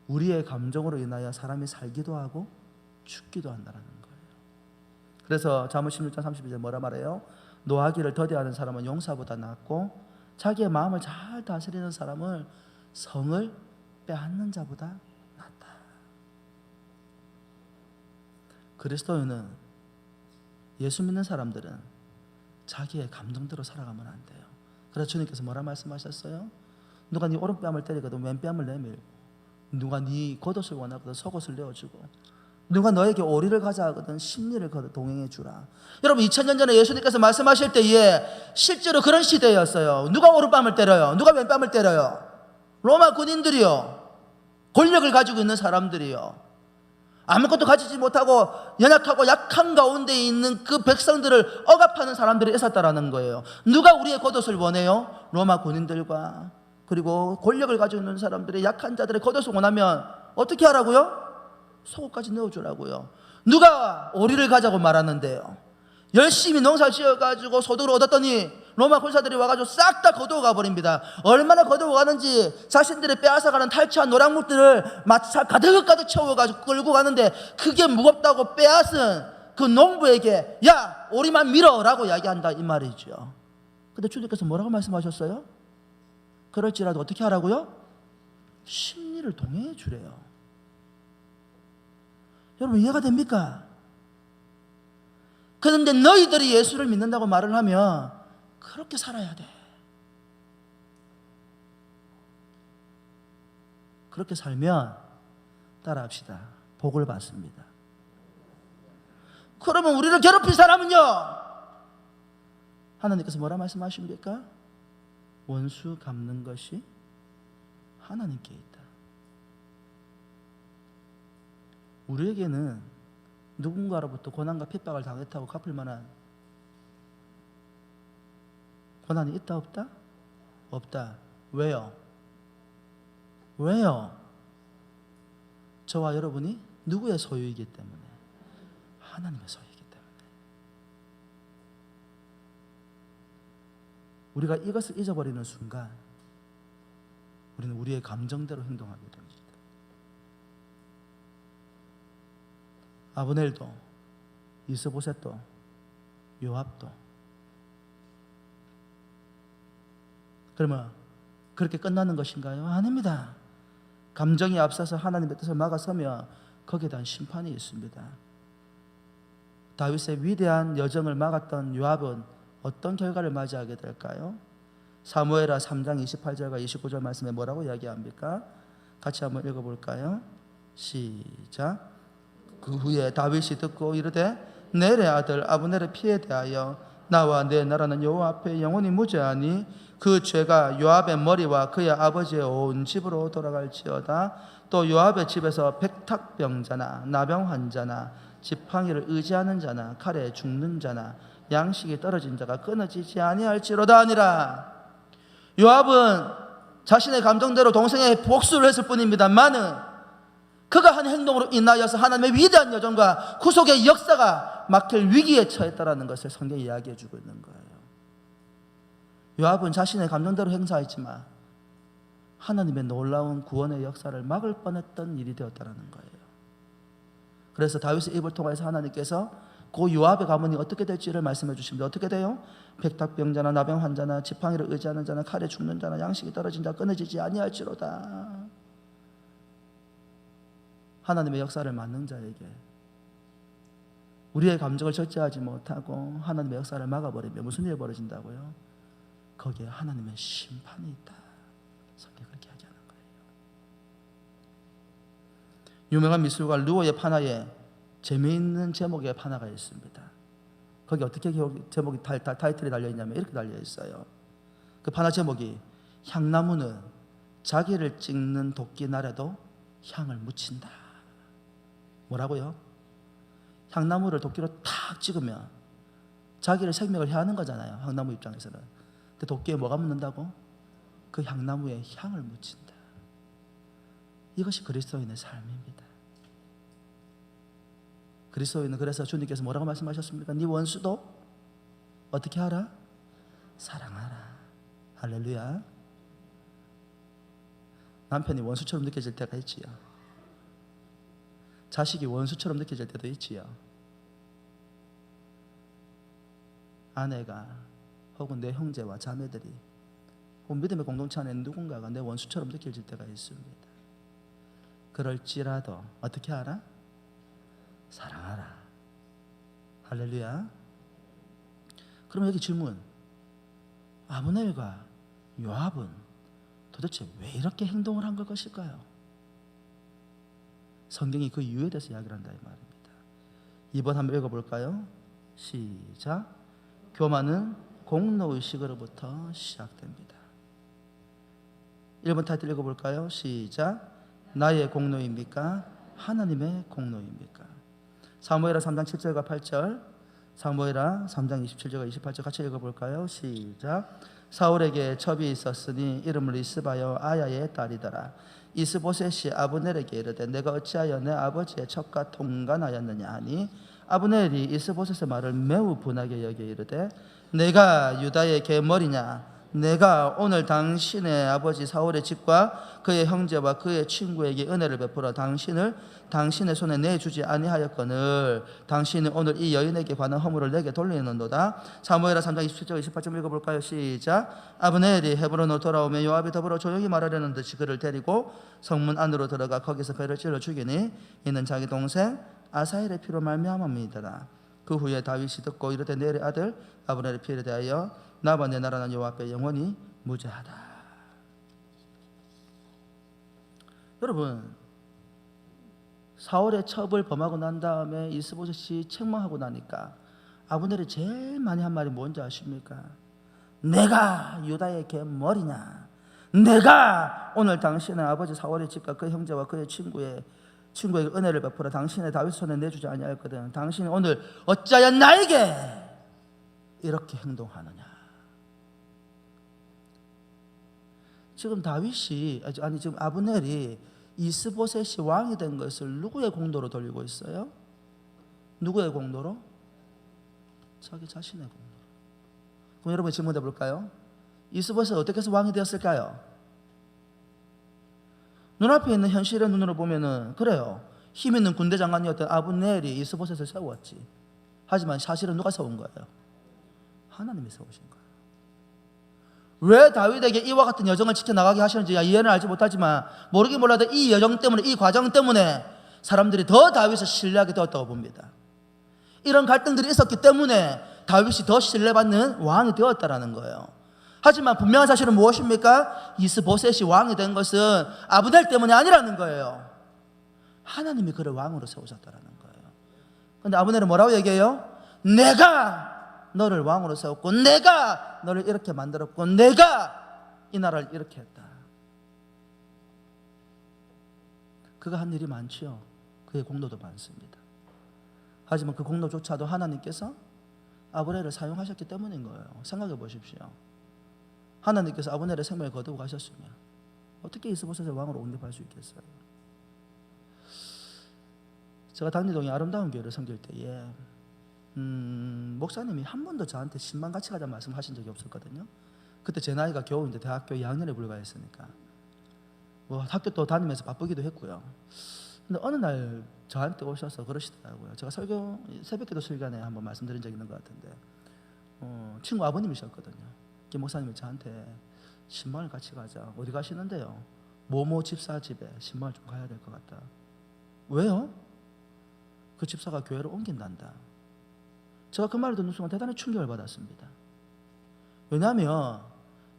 우리의 감정으로 인하여 사람이 살기도 하고 죽기도 한다는 거예요. 그래서 잠언 16장 32절 뭐라 말해요? 노하기를 더디하는 사람은 용사보다 낫고 자기의 마음을 잘 다스리는 사람을 성을 빼앗는 자보다 낫다. 그리스도인은, 예수 믿는 사람들은 자기의 감정대로 살아가면 안 돼요. 그래서 주님께서 뭐라 말씀하셨어요? 누가 네 오른뺨을 때리거든 왼뺨을 내밀고, 누가 네 겉옷을 원하거든 속옷을 내어주고, 누가 너에게 오리를 가자 하거든 십리를 동행해 주라. 여러분, 2000년 전에 예수님께서 말씀하실 때에 실제로 그런 시대였어요. 누가 오른뺨을 때려요? 누가 왼뺨을 때려요? 로마 군인들이요, 권력을 가지고 있는 사람들이요, 아무것도 가지지 못하고 연약하고 약한 가운데 있는 그 백성들을 억압하는 사람들이 있었다라는 거예요. 누가 우리의 겉옷을 원해요? 로마 군인들과, 그리고 권력을 가지고 있는 사람들의 약한 자들의 겉옷을 원하면 어떻게 하라고요? 속옷까지 넣어주라고요. 누가 오리를 가자고 말하는데요? 열심히 농사 지어가지고 소득을 얻었더니 로마 군사들이 와가지고 싹 다 거두어 가버립니다. 얼마나 거두어 가는지 자신들이 빼앗아가는 탈취한 노랑물들을 마차 가득가득 채워가지고 끌고 가는데, 그게 무겁다고 빼앗은 그 농부에게 야, 오리만 밀어라고 이야기한다 이 말이죠. 근데 주님께서 뭐라고 말씀하셨어요? 그럴지라도 어떻게 하라고요? 십리를 동행해 주래요. 여러분, 이해가 됩니까? 그런데 너희들이 예수를 믿는다고 말을 하면 그렇게 살아야 돼. 그렇게 살면 따라합시다. 복을 받습니다. 그러면 우리를 괴롭힌 사람은요, 하나님께서 뭐라 말씀하십니까? 원수 갚는 것이 하나님께 있다. 우리에게는 누군가로부터 고난과 핍박을 당했다고 갚을 만한 고난이 있다 없다? 없다. 왜요? 왜요? 저와 여러분이 누구의 소유이기 때문에? 하나님의 소유이기 때문에. 우리가 이것을 잊어버리는 순간 우리는 우리의 감정대로 행동하게 됩니다. 아브넬도, 이스보셋도, 요압도. 그러면 그렇게 끝나는 것인가요? 아닙니다. 감정이 앞서서 하나님의 뜻을 막아서면 거기에 대한 심판이 있습니다. 다윗의 위대한 여정을 막았던 요압은 어떤 결과를 맞이하게 될까요? 사무엘하 3장 28절과 29절 말씀에 뭐라고 이야기합니까? 같이 한번 읽어볼까요? 시작. 그 후에 다윗이 듣고 이르되 넬의 아들 아브넬의 피에 대하여 나와 내 나라는 여호와 앞에 영원히 무죄하니 그 죄가 요압의 머리와 그의 아버지의 온 집으로 돌아갈지어다. 또 요압의 집에서 백탁병자나 나병 환자나 지팡이를 의지하는 자나 칼에 죽는 자나 양식이 떨어진 자가 끊어지지 아니할지로다 하니라. 요압은 자신의 감정대로 동생의 복수를 했을 뿐입니다만은 그가 한 행동으로 인하여서 하나님의 위대한 여정과 구속의 역사가 막힐 위기에 처했다라는 것을 성경이 이야기해 주고 있는 거예요. 요압은 자신의 감정대로 행사했지만 하나님의 놀라운 구원의 역사를 막을 뻔했던 일이 되었다라는 거예요. 그래서 다윗의 입을 통해서 하나님께서 그 요압의 가문이 어떻게 될지를 말씀해 주십니다. 어떻게 돼요? 백탁병자나 나병 환자나 지팡이를 의지하는 자나 칼에 죽는 자나 양식이 떨어진 자 끊어지지 아니할지로다. 하나님의 역사를 막는 자에게 우리의 감정을 절제하지 못하고 하나님의 역사를 막아버리면 무슨 일이 벌어진다고요? 거기에 하나님의 심판이 있다. 성경이 그렇게 이야기하는 거예요. 유명한 미술가 르오의 판화에 재미있는 제목의 판화가 있습니다. 거기 어떻게 제목이 타이틀이 달려있냐면 이렇게 달려있어요. 그 판화 제목이 향나무는 자기를 찍는 도끼 날에도 향을 묻힌다. 뭐라고요? 향나무를 도끼로 탁 찍으면 자기를 생명을 해하는 거잖아요. 향나무 입장에서는. 근데 도끼에 뭐가 묻는다고? 그 향나무에 향을 묻힌다. 이것이 그리스도인의 삶입니다. 그리스도인은 그래서 주님께서 뭐라고 말씀하셨습니까? 네 원수도 어떻게 하라? 사랑하라. 할렐루야. 남편이 원수처럼 느껴질 때가 있지요. 자식이 원수처럼 느껴질 때도 있지요. 아내가 혹은 내 형제와 자매들이 혹은 믿음의 공동체 안에 누군가가 내 원수처럼 느껴질 때가 있습니다. 그럴지라도 어떻게 하라? 사랑하라. 할렐루야. 그럼 여기 질문, 아브넬과 요압은 도대체 왜 이렇게 행동을 한 것일까요? 성경이 그 이유에 대해서 이야기를 한다 이 말입니다. 2번 한번 읽어볼까요? 시작. 교만은 공로의식으로부터 시작됩니다. 1번 타이틀 읽어볼까요? 시작. 나의 공로입니까? 하나님의 공로입니까? 사무엘하 3장 7절과 8절, 사무엘하 3장 27절과 28절 같이 읽어볼까요? 시작. 사울에게 첩이 있었으니 이름을 이스바여 아야의 딸이더라. 이스보셋이 아브넬에게 이르되 내가 어찌하여 내 아버지의 첩과 통관하였느냐 하니 아브넬이 이스보셋의 말을 매우 분하게 여겨 이르되 내가 유다의 계머리냐? 내가 오늘 당신의 아버지 사울의 집과 그의 형제와 그의 친구에게 은혜를 베풀어 당신을 당신의 손에 내주지 아니하였거늘 당신이 오늘 이 여인에게 관한 허물을 내게 돌리는도다. 사무엘하 3장 27절 28절 읽어볼까요? 시작. 아브넬이 헤브론으로 돌아오며 요압이 더불어 조용히 말하려는 듯이 그를 데리고 성문 안으로 들어가 거기서 그를 찔러 죽이니 이는 자기 동생 아사헬의 피로 말미암음이더라. 그 후에 다윗이 듣고 이르되 넬의 아들 아브넬의 피에 대하여 나와 내 나라는 여호와 앞에 영원히 무죄하다. 여러분, 사울의 첩을 범하고 난 다음에 이스보셋이 책망하고 나니까 아브넬이 제일 많이 한 말이 뭔지 아십니까? 내가 유다의 계머리냐? 내가 오늘 당신의 아버지 사울의 집과 그 형제와 그의 친구에게 은혜를 베풀어 당신의 다윗 손에 내주지 아니하였거든. 당신이 오늘 어찌하여 나에게 이렇게 행동하느냐? 지금 다윗이 지금 아브넬이 이스보셋이 왕이 된 것을 누구의 공로로 돌리고 있어요? 누구의 공로로? 자기 자신의 공로로. 그럼 여러분 질문해 볼까요? 이스보셋이 어떻게 해서 왕이 되었을까요? 눈앞에 있는 현실의 눈으로 보면은 그래요. 힘 있는 군대 장관이었던 아브넬이 이스보셋을 세웠지. 하지만 사실은 누가 세운 거예요? 하나님이 세우신 거예요. 왜 다윗에게 이와 같은 여정을 지켜나가게 하시는지 이해는 알지 못하지만 모르긴 몰라도 이 여정 때문에, 이 과정 때문에 사람들이 더 다윗을 신뢰하게 되었다고 봅니다. 이런 갈등들이 있었기 때문에 다윗이 더 신뢰받는 왕이 되었다라는 거예요. 하지만 분명한 사실은 무엇입니까? 이스보셋이 왕이 된 것은 아브넬 때문이 아니라는 거예요. 하나님이 그를 왕으로 세우셨다라는 거예요. 그런데 아브넬은 뭐라고 얘기해요? 내가 너를 왕으로 세웠고 내가 너를 이렇게 만들었고 내가 이 나라를 이렇게 했다. 그가 한 일이 많지요. 그의 공로도 많습니다. 하지만 그 공로조차도 하나님께서 아브넬을 사용하셨기 때문인 거예요. 생각해 보십시오. 하나님께서 아브넬의 생명을 거두고 가셨으면 어떻게 이스보셋을 왕으로 옹립할 수 있겠어요? 제가 당리동에 아름다운 교회를 섬길 때에 목사님이 한 번도 저한테 10만 같이 가자 말씀하신 적이 없었거든요. 그때 제 나이가 겨우 이제 대학교 2학년에 불과했으니까 뭐 학교 또 다니면서 바쁘기도 했고요. 근데 어느 날 저한테 오셔서 그러시더라고요. 제가 새벽기도 설교에 한번 말씀드린 적이 있는 것 같은데 친구 아버님이셨거든요. 목사님이 저한테 10만을 같이 가자. 어디 가시는데요? 모모 집사 집에 10만을 좀 가야 될 것 같다. 왜요? 그 집사가 교회를 옮긴단다. 제가 그 말을 듣는 순간 대단히 충격을 받았습니다. 왜냐하면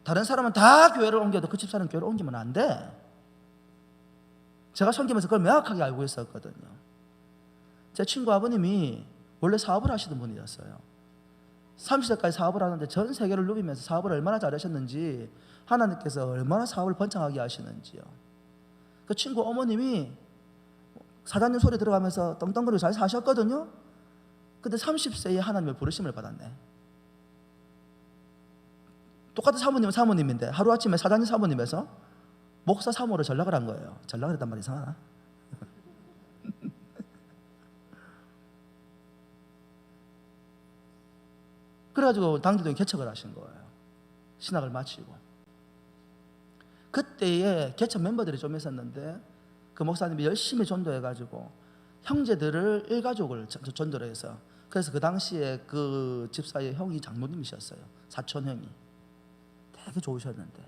다른 사람은 다 교회를 옮겨도 그 집사는 교회를 옮기면 안 돼. 제가 섬기면서 그걸 명확하게 알고 있었거든요. 제 친구 아버님이 원래 사업을 하시던 분이었어요. 30세까지 사업을 하는데 전 세계를 누비면서 사업을 얼마나 잘하셨는지, 하나님께서 얼마나 사업을 번창하게 하시는지요. 그 친구 어머님이 사장님 소리 들어가면서 떵떵거리고 잘 사셨거든요. 근데 30세에 하나님의 부르심을 받았네. 똑같은 사모님은 사모님인데 하루아침에 사장님 사모님에서 목사 사모로 전락을 한 거예요. 전락을 했단 말이 이상하나? 그래가지고 당기동에 개척을 하신 거예요. 신학을 마치고. 그때에 개척 멤버들이 좀 있었는데 그 목사님이 열심히 전도해가지고 형제들을 일가족을 전도를 해서, 그래서 그 당시에 그 집사의 형이 장로님이셨어요. 사촌 형이 되게 좋으셨는데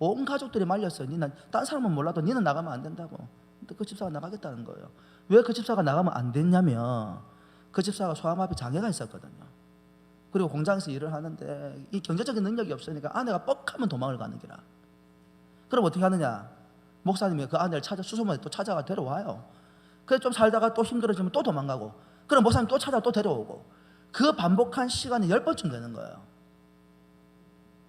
온 가족들이 말렸어요. 니는 딴 사람은 몰라도 니는 나가면 안 된다고. 근데 그 집사가 나가겠다는 거예요. 왜 그 집사가 나가면 안 됐냐면 그 집사가 소아마비 장애가 있었거든요. 그리고 공장에서 일을 하는데 이 경제적인 능력이 없으니까 아내가 뻑하면 도망을 가는 기라. 그럼 어떻게 하느냐? 목사님이 그 아내를 수소문에 또 찾아가 데려와요. 그래 좀 살다가 또 힘들어지면 또 도망가고, 그럼 목사님 또 찾아 또 데려오고, 그 반복한 시간이 10번쯤 되는 거예요.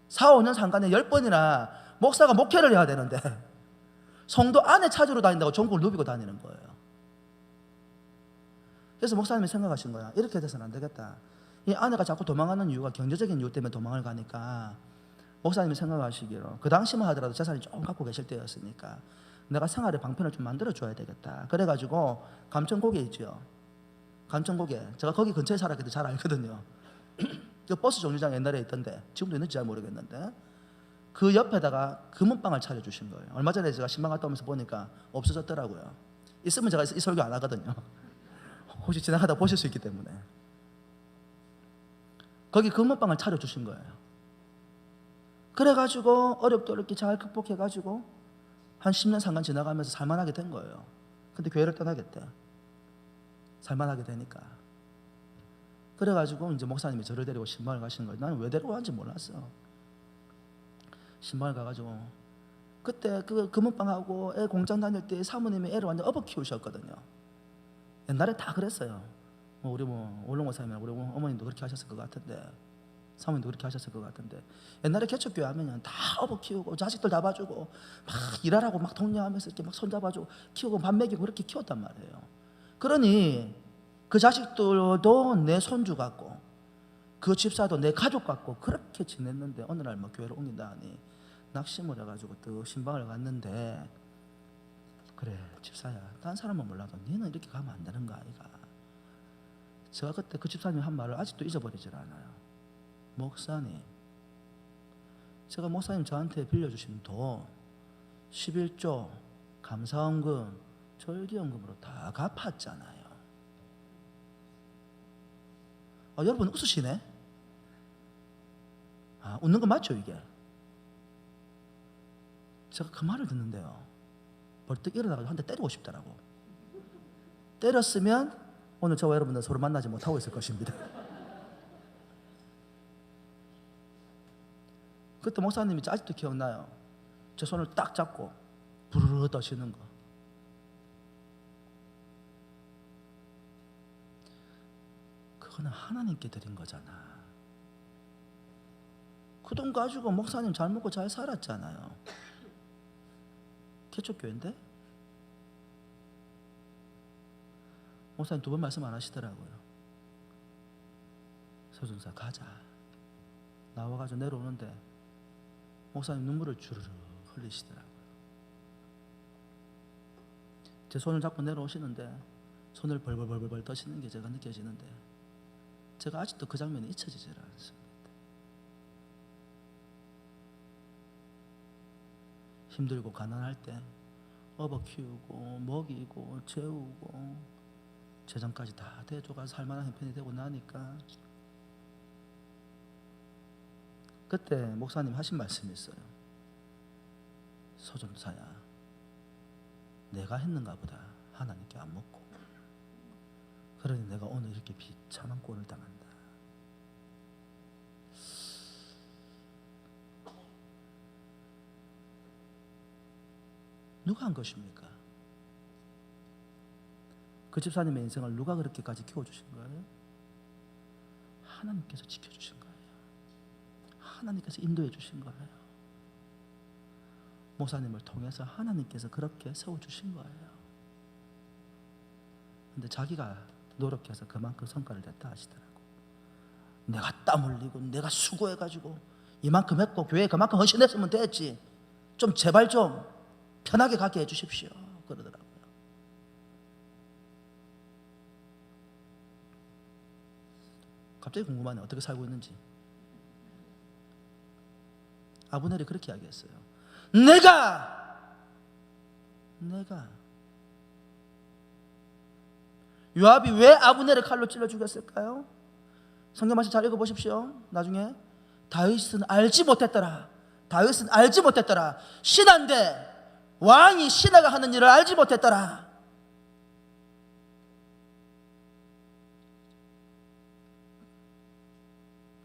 4, 5년 상간에 10번이나 목사가 목회를 해야 되는데 성도 아내 찾으러 다닌다고 전국을 누비고 다니는 거예요. 그래서 목사님이 생각하신 거야. 이렇게 돼서는 안 되겠다. 이 아내가 자꾸 도망가는 이유가 경제적인 이유 때문에 도망을 가니까 목사님이 생각하시기로 그 당시만 하더라도 재산이 조금 갖고 계실 때였으니까 내가 생활의 방편을 좀 만들어줘야 되겠다. 그래가지고 감천고개 있죠. 감천고개, 제가 거기 근처에 살았기 때문에 잘 알거든요. 그 버스 정류장 옛날에 있던데 지금도 있는지 잘 모르겠는데 그 옆에다가 금은방을 차려주신 거예요. 얼마 전에 제가 신방 갔다 오면서 보니까 없어졌더라고요. 있으면 제가 이 설교 안 하거든요. 혹시 지나가다 보실 수 있기 때문에. 거기 금은방을 차려주신 거예요. 그래가지고 어렵게 어렵게 잘 극복해가지고 한 10년 상간 지나가면서 살만하게 된 거예요. 근데 교회를 떠나겠대. 살만하게 되니까. 그래가지고 이제 목사님이 저를 데리고 신방을 가시는 거예요. 나는 왜 데려가는지 몰랐어. 신방을 가가지고 그때 그 금은방하고 애 공장 다닐 때 사모님이 애를 완전 업어 키우셨거든요. 옛날에 다 그랬어요. 우리 올롱 목사님이나 우리 어머님도 그렇게 하셨을 것 같은데, 사모님도 그렇게 하셨을 것 같은데, 옛날에 개척교회 하면 다 업어 키우고 자식들 다 봐주고 막 일하라고 막 독려하면서 이렇게 막 손잡아주고 키우고 밥 먹이고 그렇게 키웠단 말이에요. 그러니 그 자식들도 내 손주 같고 그 집사도 내 가족 같고 그렇게 지냈는데 어느 날 뭐 교회를 옮긴다 하니 낙심을 해가지고 또 신방을 갔는데, 그래 집사야, 딴 사람은 몰라도 너는 이렇게 가면 안 되는 거 아이가. 제가 그때 그 집사님이 한 말을 아직도 잊어버리질 않아요. 목사님, 제가 목사님 저한테 빌려주신 돈 11조 감사원금 절기연금으로 다 갚았잖아요. 여러분 웃으시네? 웃는 거 맞죠 이게? 제가 그 말을 듣는데요, 벌떡 일어나서 한 대 때리고 싶더라고. 때렸으면 오늘 저와 여러분들 서로 만나지 못하고 있을 것입니다. 그때 목사님이 아직도 기억나요. 제 손을 딱 잡고 부르르 떠시는 거. 그거는 하나님께 드린 거잖아. 그 돈 가지고 목사님 잘 먹고 잘 살았잖아요. 개척교회인데? 목사님 2번 말씀 안 하시더라고요. 서준사 가자. 나와가지고 내려오는데 목사님 눈물을 주르르 흘리시더라고요. 제 손을 잡고 내려오시는데 손을 벌벌벌벌 떠시는 게 제가 느껴지는데, 제가 아직도 그 장면이 잊혀지질 않습니다. 힘들고 가난할 때 업어 키우고 먹이고 재우고 재정까지 다 대줘가 살만한 형편이 되고 나니까, 그때 목사님 하신 말씀이 있어요. 서준사야, 내가 했는가 보다 하나님께 안 먹고, 그러니 내가 오늘 이렇게 비참한 꼴을 당한다. 누가 한 것입니까? 그 집사님의 인생을 누가 그렇게까지 키워주신 거예요? 하나님께서 지켜주신 거예요. 하나님께서 인도해 주신 거예요. 목사님을 통해서 하나님께서 그렇게 세워주신 거예요. 근데 자기가 노력해서 그만큼 성과를 냈다 하시더라고. 내가 땀 흘리고 내가 수고해가지고 이만큼 했고 교회에 그만큼 헌신했으면 됐지, 좀 제발 좀 편하게 가게 해주십시오, 그러더라고요. 갑자기 궁금하네, 어떻게 살고 있는지. 아브넬이 그렇게 이야기했어요. 내가 요압이 왜 아브넬을 칼로 찔러 죽였을까요? 성경 말씀 잘 읽어보십시오. 나중에 다윗은 알지 못했더라. 신하인데 왕이 신하가 하는 일을 알지 못했더라.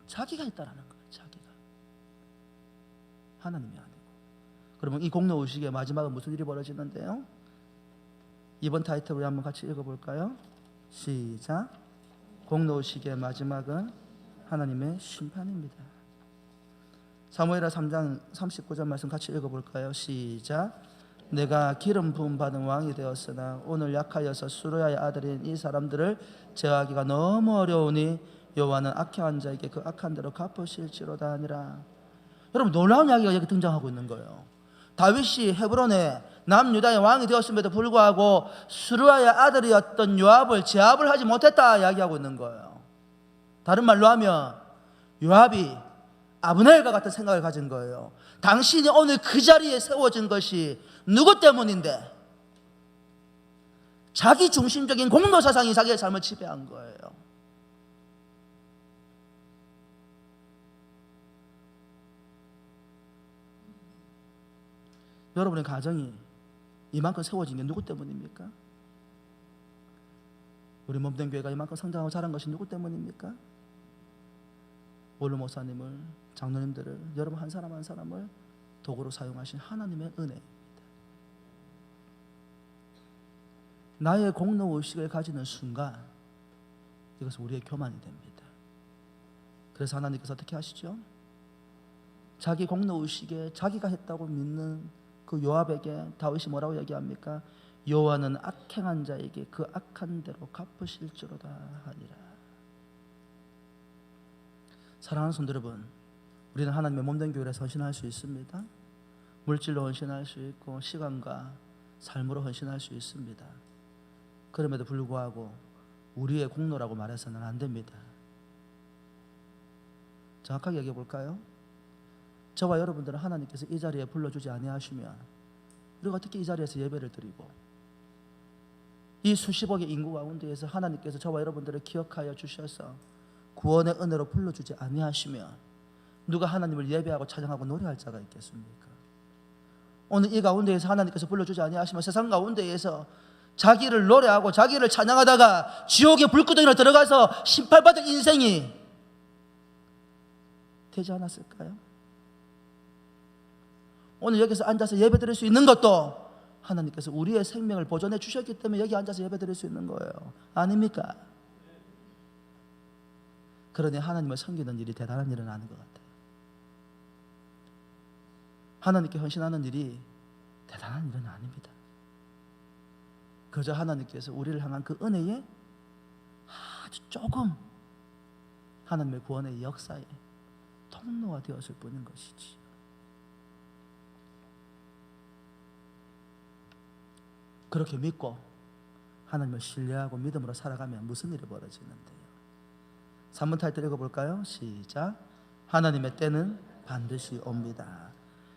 자기가 했다라는 거예요. 자기가. 하나님이 아니고. 그러면 이 공로의식의 마지막은 무슨 일이 벌어지는데요? 이번 타이틀 우리 한번 같이 읽어볼까요? 시작. 공로의식의 마지막은 하나님의 심판입니다. 사무엘하 3장 39절 말씀 같이 읽어볼까요? 시작. 내가 기름 부음 받은 왕이 되었으나 오늘 약하여서 수르야의 아들인 이 사람들을 제어하기가 너무 어려우니 여호와는 악한 자에게 그 악한 대로 갚으실지로다 하니라. 여러분, 놀라운 이야기가 여기 등장하고 있는 거예요. 다윗이 헤브론의 남유다의 왕이 되었음에도 불구하고 수르야의 아들이었던 요압을 제압을 하지 못했다 이야기하고 있는 거예요. 다른 말로 하면 요압이 아브넬과 같은 생각을 가진 거예요. 당신이 오늘 그 자리에 세워진 것이 누구 때문인데? 자기 중심적인 공로사상이 자기의 삶을 지배한 거예요. 여러분의 가정이 이만큼 세워진 게 누구 때문입니까? 우리 몸된 교회가 이만큼 성장하고 자란 것이 누구 때문입니까? 원로 목사님을, 장로님들을, 여러분 한 사람 한 사람을 도구로 사용하신 하나님의 은혜입니다. 나의 공로의식을 가지는 순간 이것은 우리의 교만이 됩니다. 그래서 하나님께서 어떻게 하시죠? 자기 공로의식에 자기가 했다고 믿는 그 요압에게 다윗이 뭐라고 얘기합니까? 여호와는 악행한 자에게 그 악한 대로 갚으실지로다 하니라. 사랑하는 성도 여러분, 우리는 하나님의 몸된 교회를 선신할 수 있습니다. 물질로 헌신할 수 있고 시간과 삶으로 헌신할 수 있습니다. 그럼에도 불구하고 우리의 공로라고 말해서는 안 됩니다. 정확하게 얘기해 볼까요? 저와 여러분들은 하나님께서 이 자리에 불러주지 아니하시면 우리가 어떻게 이 자리에서 예배를 드리고 이 수십억의 인구 가운데에서 하나님께서 저와 여러분들을 기억하여 주셔서 구원의 은혜로 불러주지 아니하시면 누가 하나님을 예배하고 찬양하고 노래할 자가 있겠습니까? 오늘 이 가운데에서 하나님께서 불러주지 아니하시면 세상 가운데에서 자기를 노래하고 자기를 찬양하다가 지옥의 불구덩이로 들어가서 심판받을 인생이 되지 않았을까요? 오늘 여기서 앉아서 예배 드릴 수 있는 것도 하나님께서 우리의 생명을 보존해 주셨기 때문에 여기 앉아서 예배 드릴 수 있는 거예요. 아닙니까? 그러니 하나님을 섬기는 일이 대단한 일은 아닌 것 같아요. 하나님께 헌신하는 일이 대단한 일은 아닙니다. 그저 하나님께서 우리를 향한 그 은혜에 아주 조금 하나님의 구원의 역사에 통로가 되었을 뿐인 것이지. 그렇게 믿고 하나님을 신뢰하고 믿음으로 살아가면 무슨 일이 벌어지는데요? 3번 타이틀 읽어볼까요? 시작. 하나님의 때는 반드시 옵니다.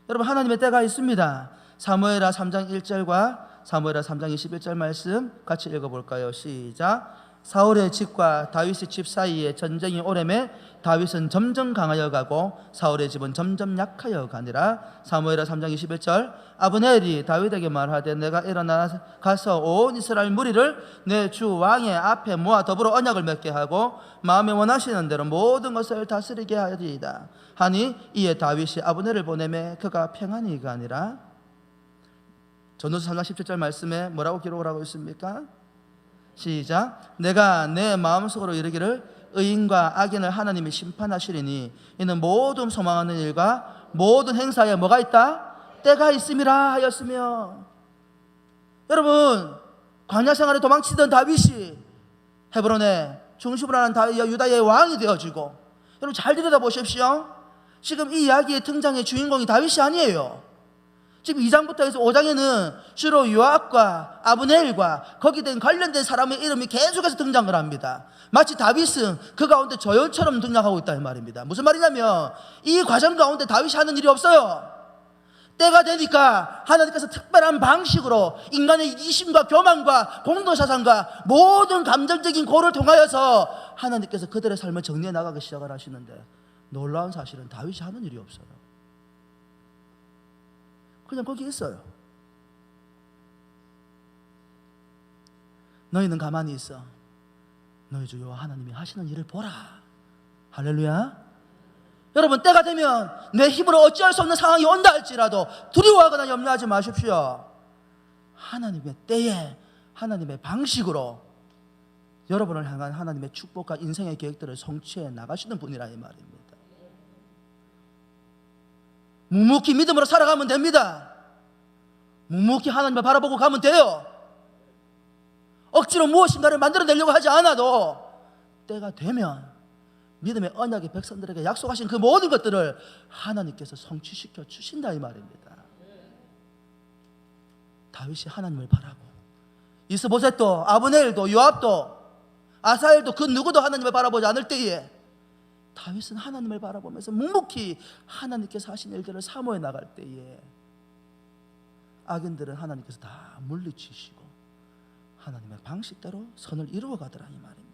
여러분, 하나님의 때가 있습니다. 사무엘하 3장 1절과 사무엘하 3장 21절 말씀 같이 읽어볼까요? 시작. 사울의 집과 다윗의 집 사이에 전쟁이 오래매 다윗은 점점 강하여 가고 사울의 집은 점점 약하여 가니라. 사무엘하 3장 21절. 아브넬이 다윗에게 말하되 내가 일어나 가서 온 이스라엘 무리를 내 주 왕의 앞에 모아 더불어 언약을 맺게 하고 마음에 원하시는 대로 모든 것을 다스리게 하리이다 하니 이에 다윗이 아브넬을 보내매 그가 평안히 가니라. 전도서 3장 17절 말씀에 뭐라고 기록을 하고 있습니까? 시작. 내가 내 마음속으로 이르기를 의인과 악인을 하나님이 심판하시리니 이는 모든 소망하는 일과 모든 행사에 뭐가 있다? 때가 있음이라 하였으며. 여러분, 광야 생활에 도망치던 다윗이 헤브론에 중심을 하는 유다의 왕이 되어지고, 여러분 잘 들여다보십시오. 지금 이 이야기의 등장의 주인공이 다윗이 아니에요. 지금 2장부터 해서 5장에는 주로 요압과 아브넬과 거기에 관련된 사람의 이름이 계속해서 등장을 합니다. 마치 다윗은 그 가운데 저열처럼 등장하고 있다 이 말입니다. 무슨 말이냐면 이 과정 가운데 다윗이 하는 일이 없어요. 때가 되니까 하나님께서 특별한 방식으로 인간의 이심과 교만과 공동사상과 모든 감정적인 고를 통하여서 하나님께서 그들의 삶을 정리해 나가기 시작을 하시는데, 놀라운 사실은 다윗이 하는 일이 없어요. 그냥 거기 있어요. 너희는 가만히 있어. 너희 주 여호와 하나님이 하시는 일을 보라. 할렐루야. 여러분, 때가 되면 내 힘으로 어찌할 수 없는 상황이 온다 할지라도 두려워하거나 염려하지 마십시오. 하나님의 때에 하나님의 방식으로 여러분을 향한 하나님의 축복과 인생의 계획들을 성취해 나가시는 분이라 이 말입니다. 묵묵히 믿음으로 살아가면 됩니다. 묵묵히 하나님을 바라보고 가면 돼요. 억지로 무엇인가를 만들어내려고 하지 않아도 때가 되면 믿음의 언약의 백성들에게 약속하신 그 모든 것들을 하나님께서 성취시켜 주신다 이 말입니다. 다윗이 하나님을 바라고, 이스보셋도 아브넬도 요압도 아사엘도 그 누구도 하나님을 바라보지 않을 때에 다윗은 하나님을 바라보면서 묵묵히 하나님께서 하신 일들을 사모해 나갈 때에 악인들은 하나님께서 다 물리치시고 하나님의 방식대로 선을 이루어 가더라 이 말입니다.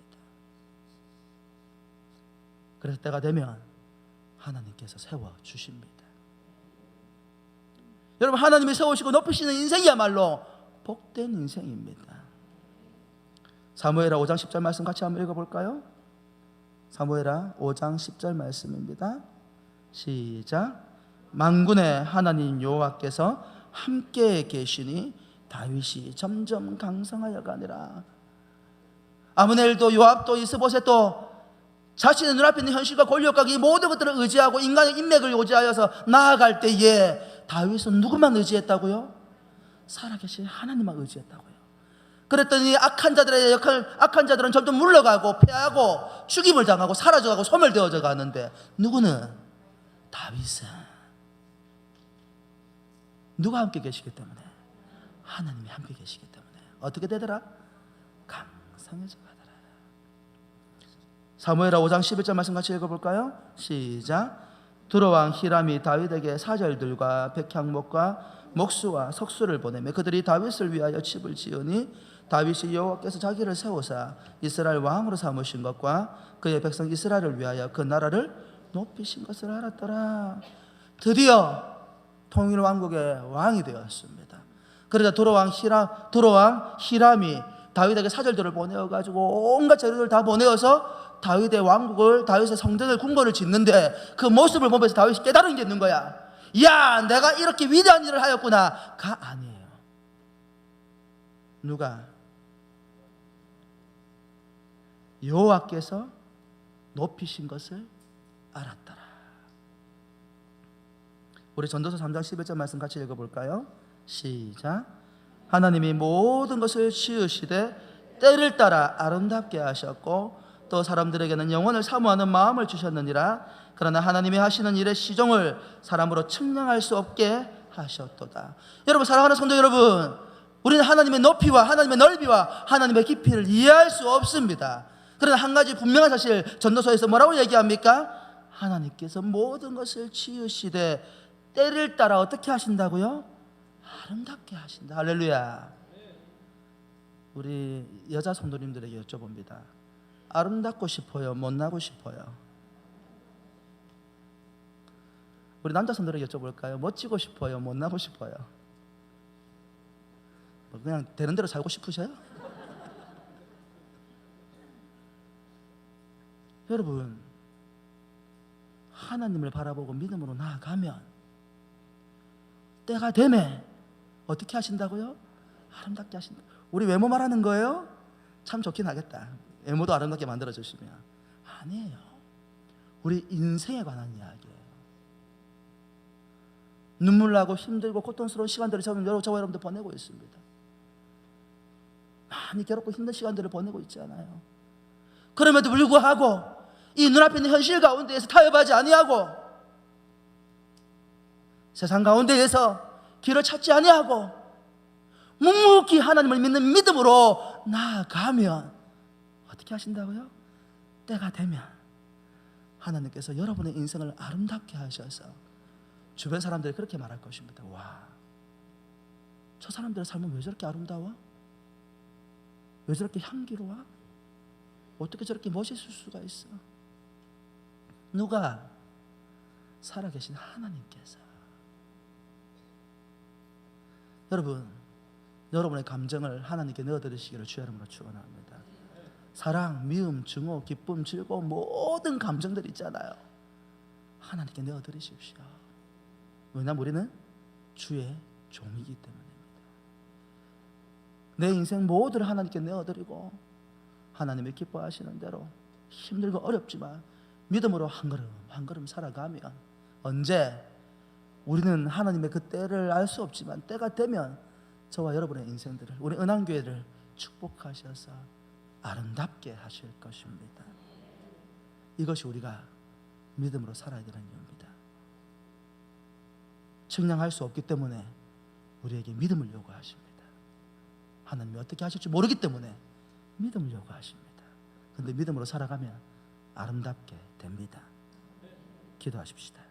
그래서 때가 되면 하나님께서 세워주십니다. 여러분, 하나님이 세우시고 높이시는 인생이야말로 복된 인생입니다. 사무엘하 5장 10절 말씀 같이 한번 읽어볼까요? 사무엘하 5장 10절 말씀입니다. 시작. 만군의 하나님 여호와께서 함께 계시니 다윗이 점점 강성하여 가니라. 아브넬도 요압도 이스보셋도 자신의 눈앞에 있는 현실과 권력과 이 모든 것들을 의지하고 인간의 인맥을 의지하여서 나아갈 때에 다윗은 누구만 의지했다고요? 살아계신 하나님만 의지했다고요. 그랬더니 악한 자들은 점점 물러가고 패하고 죽임을 당하고 사라져가고 소멸되어져 가는데, 누구는? 다윗은 누가 함께 계시기 때문에? 하나님이 함께 계시기 때문에. 어떻게 되더라? 강성해져 가더라. 사무엘하 5장 11절 말씀 같이 읽어볼까요? 시작. 두로왕 히람이 다윗에게 사절들과 백향목과 목수와 석수를 보내며 그들이 다윗을 위하여 집을 지으니 다윗이 여호와께서 자기를 세우사 이스라엘 왕으로 삼으신 것과 그의 백성 이스라엘을 위하여 그 나라를 높이신 것을 알았더라. 드디어 통일왕국의 왕이 되었습니다. 그러자 두로왕 히람이 다윗에게 사절들을 보내어가지고 온갖 재료를 다 보내어서 다윗의 왕국을, 다윗의 성전을, 궁궐을 짓는데 그 모습을 보면서 다윗이 깨달은 게 있는 거야. 야, 내가 이렇게 위대한 일을 하였구나. 가 아니에요. 누가? 여호와께서 높이신 것을 알았더라. 우리 전도서 3장 11절 말씀 같이 읽어볼까요? 시작. 하나님이 모든 것을 지으시되 때를 따라 아름답게 하셨고 또 사람들에게는 영원을 사모하는 마음을 주셨느니라. 그러나 하나님이 하시는 일의 시종을 사람으로 측량할 수 없게 하셨도다. 여러분, 사랑하는 성도 여러분, 우리는 하나님의 높이와 하나님의 넓이와 하나님의 깊이를 이해할 수 없습니다. 그러나 한 가지 분명한 사실, 전도서에서 뭐라고 얘기합니까? 하나님께서 모든 것을 지으시되 때를 따라 어떻게 하신다고요? 아름답게 하신다. 할렐루야. 우리 여자 성도님들에게 여쭤봅니다. 아름답고 싶어요? 못나고 싶어요? 우리 남자 성도들에게 여쭤볼까요? 멋지고 싶어요? 못나고 싶어요? 그냥 되는 대로 살고 싶으셔요? 여러분, 하나님을 바라보고 믿음으로 나아가면 때가 되면 어떻게 하신다고요? 아름답게 하신다. 우리 외모 말하는 거예요? 참 좋긴 하겠다. 외모도 아름답게 만들어주시면. 아니에요. 우리 인생에 관한 이야기예요. 눈물 나고 힘들고 고통스러운 시간들을 저와 여러분들 보내고 있습니다. 많이 괴롭고 힘든 시간들을 보내고 있지 않아요? 그럼에도 불구하고 이 눈앞에 있는 현실 가운데에서 타협하지 아니하고 세상 가운데에서 길을 찾지 아니하고 묵묵히 하나님을 믿는 믿음으로 나아가면 어떻게 하신다고요? 때가 되면 하나님께서 여러분의 인생을 아름답게 하셔서 주변 사람들이 그렇게 말할 것입니다. 와, 저 사람들의 삶은 왜 저렇게 아름다워? 왜 저렇게 향기로워? 어떻게 저렇게 멋있을 수가 있어? 누가? 살아계신 하나님께서. 여러분, 여러분의 감정을 하나님께 넣어드리시기를 주의 이름으로 축원합니다. 사랑, 미움, 증오, 기쁨, 즐거움, 모든 감정들 있잖아요. 하나님께 넣어드리십시오. 왜냐하면 우리는 주의 종이기 때문입니다. 내 인생 모두를 하나님께 내어드리고 하나님이 기뻐하시는 대로 힘들고 어렵지만 믿음으로 한 걸음 한 걸음 살아가면 언제 우리는 하나님의 그 때를 알 수 없지만 때가 되면 저와 여러분의 인생들을, 우리 은한교회를 축복하셔서 아름답게 하실 것입니다. 이것이 우리가 믿음으로 살아야 되는 이유입니다. 측량할 수 없기 때문에 우리에게 믿음을 요구하십니다. 하나님이 어떻게 하실지 모르기 때문에 믿음을 요구하십니다. 그런데 믿음으로 살아가면 아름답게 됩니다. 기도하십시다.